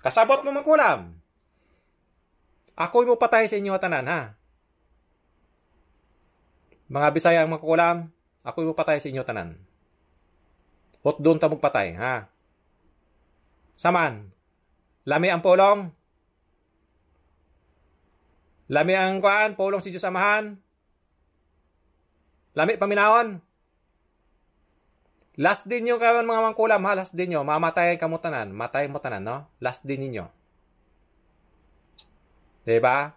Kasabot mo mangkulam. Ako'y mo patay sa inyo tanan, ha? Mga Bisaya ang mangkulam, ako'y mo patay sa inyo tanan. Hot doon ta magpatay, ha? Saman, lami ang polong. Lami ang kuan, polong si Diyos Amahan. Lami paminawon. Last din nyo karon mga mangkulam, ha? Last din nyo. Mamatay ka mo tanan. Matay mo tanan, no? Last din ninyo. Diba?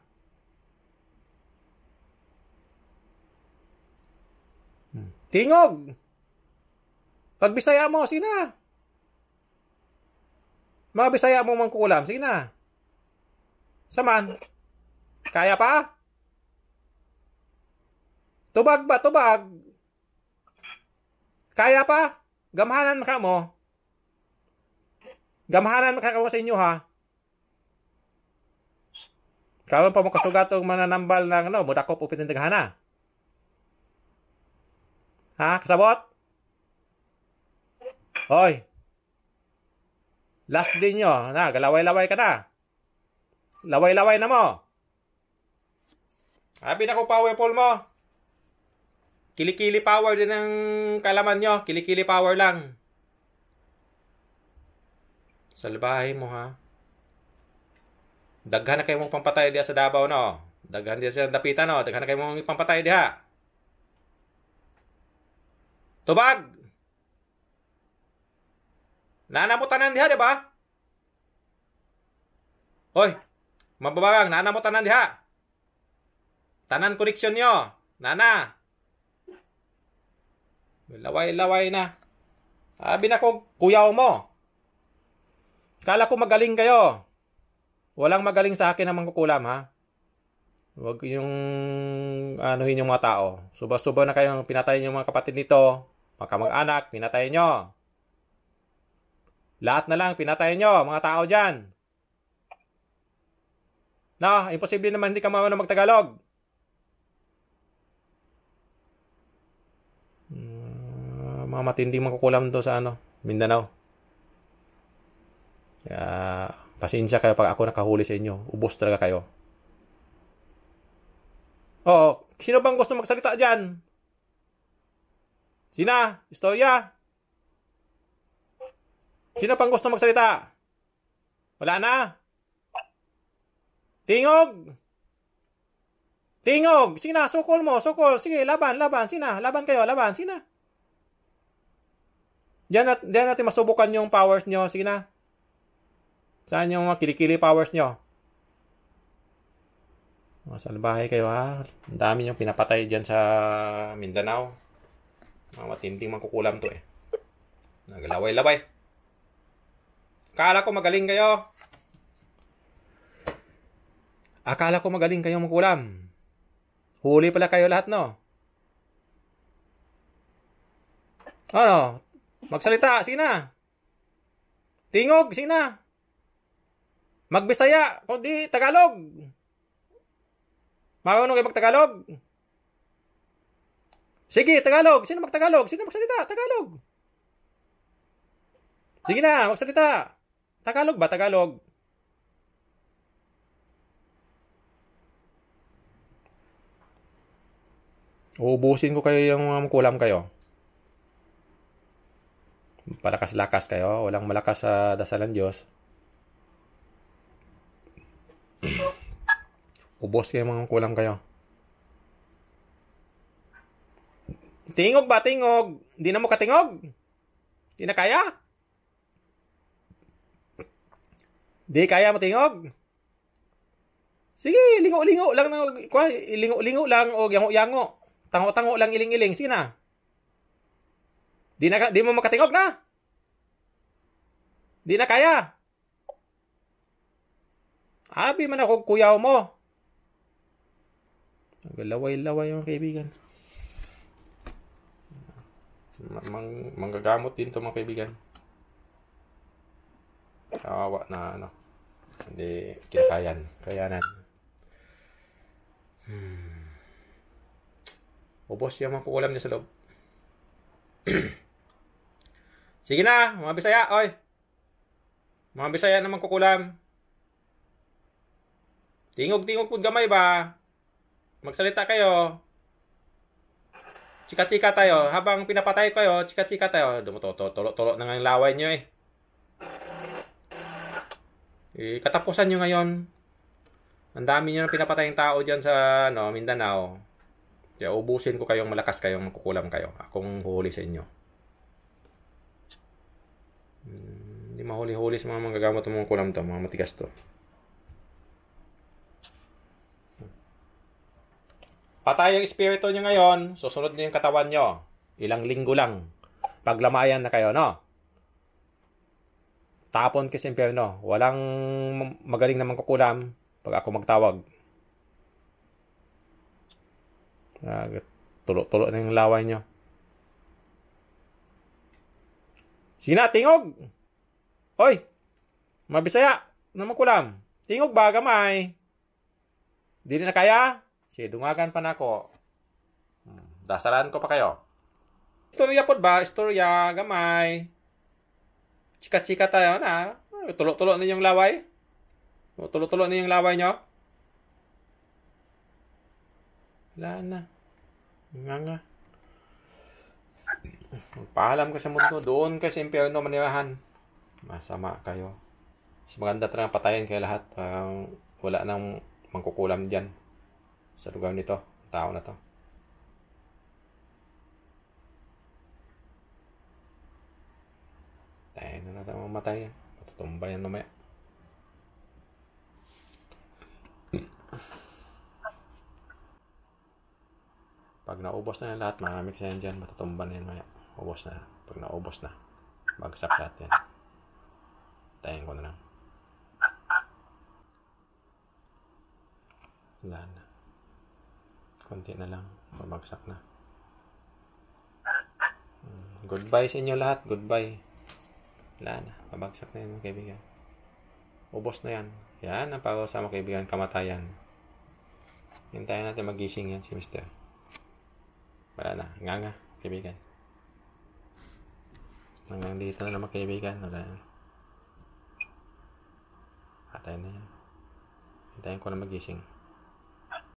Tingog! Pag Bisaya mo, sina? Mga Bisaya mo mangkulam, sina? Saman? Kaya pa? Tubag ba? Tubag? Kaya pa? Gamhanan ka mo? Gamhanan ka mo sa inyo, ha? Karon pa mo kasugatong mananambal ng ano, mudakop upit ng daghana. Ha? Kasabot? Hoy. Last din nyo. Na, galaway-laway ka na. Laway-laway na mo. Sabi na ko powerful mo. Kilikili power din ang kalaman nyo. Kilikili power lang. Salbahe mo, ha? Daghan na kayo mong pampatay diya sa Davao, no? Daghan diya sa Dapitan, no? Daghan na kayo mong pampatay diya. Tubag! Nanamutan diha, di ba? Hoy, mababagang, nanamutan diha. Tanan koneksyon nyo. Nana. Laway-laway na. Sabi na ko, kuyaw mo. Kala ko magaling kayo. Walang magaling sa akin ang mangkukulam, ha? Huwag yung anuhin yung mga tao. Suba-suba na kayong pinatay yung mga kapatid nito. Magkamag-anak, pinatay nyo. Lahat na lang, pinatay nyo, mga tao dyan. No, imposible naman hindi ka marunong magtagalog. Mga matinding mangkukulam to sa ano, Mindanao. Kaya, pasensya kayo pag ako nakahuli sa inyo. Ubos talaga kayo. Oo, sino bang gusto magsalita dyan? Sina? Istorya? Sino pang gusto magsalita? Wala na? Tingog! Tingog! Sina? Sukol mo, sukol. Sige, laban, laban. Sina? Laban kayo, laban. Sina? Diyan natin masubukan yung powers nyo. Sige na. Saan yung mga kilikili powers nyo? Mga salbahe kayo, ha? Ang dami yung pinapatay dyan sa Mindanao. Mga matinding mangkukulam to, eh. Nagalaway-laway. Akala ko magaling kayo. Akala ko magaling kayo mangkulam. Huli pala kayo lahat, no? Ano? Magsalita, sina? Tingog, sina? Magbisaya, kundi Tagalog. Marunong kayo magtagalog? Sige, Tagalog. Sino magtagalog? Sino magsalita? Tagalog. Sige na, magsalita. Tagalog ba? Tagalog. Uubusin ko kayo yung mga kulam kayo. Palakas-lakas kayo. Walang malakas sa dasalan Diyos. Ubos kayo mga kulam kayo. Tingog ba? Tingog. Di na mo katingog? Di na kaya? Di kaya mo tingog? Sige, lingo-lingo lang. Lingo-lingo lang o yango-yango. Tango-tango lang iling-iling. Sige na. Di mo makatingog na? Di na kaya? Abi man ako kuyaw mo. Laway-laway yung kaibigan. Manggagamot din to mga kaibigan. Kawawa na ano. Hindi kinakayan. Kayanan. Ubos yung mga kukulam niya sa loob. Sige na, mga Bisaya, oy. Mga Bisaya naman kukulam. Tingog-tingog pud gamay ba? Magsalita kayo. Chika-chika tayo. Habang pinapatay kayo, chika-chika tayo. Tolo-tolo na nga yung laway nyo eh. Katapusan nyo ngayon. Ang dami nyo na pinapatay yung tao dyan sa Mindanao. Kaya ubusin ko kayong malakas kayong magkukulam kayo. Akong huli sa inyo. Hindi mahuli-huli sa mga manggagamot ng mga kulam to. Mga matigas to. Patay yung espiritu nyo ngayon. Susunod nyo yung katawan nyo. Ilang linggo lang. Paglamayan na kayo, no? Tapon kasi impyerno. Walang magaling na mangkukulam pag ako magtawag. Tulo-tulo na yung laway nyo. Sina, tingog! Hoy! Mabisaya! Naman kulam. Tingog ba, gamay? Di na kaya? Sige, dungagan pa na ako. Dasalan ko pa kayo. Istorya po ba? Istorya, gamay. Chika-chika tayo na. Tulo-tulo na yung laway. Tulo-tulo na yung laway nyo. Wala na. Nga. Magpaalam ka sa mundo. Doon ka sa impyerno manirahan. Masama kayo. Mas maganda talagang patayin kayo lahat. Wala nang mangkukulam dyan. Sa lugar nito. Tao na to. Tayo na natin mamatay. Matutumba yan mamaya. Pag naubos na yan lahat, marami kasi yan dyan, matutumba na yan maya. Ubos na. Pag naubos na, bagsak lahat yan. Tayin ko na lang. Wala na. Konti na lang, babagsak na. Goodbye sa inyo lahat, goodbye. Wala na, babagsak na yan mga kaibigan. Ubos na yan. Yan ang para sa mga kaibigan, kamatayan. Hintayin natin magising yan si Mr. Wala na. Nga, kaibigan. Hanggang dito na naman, kaibigan. Wala na. Patay na yan. Hintayin ko na magising.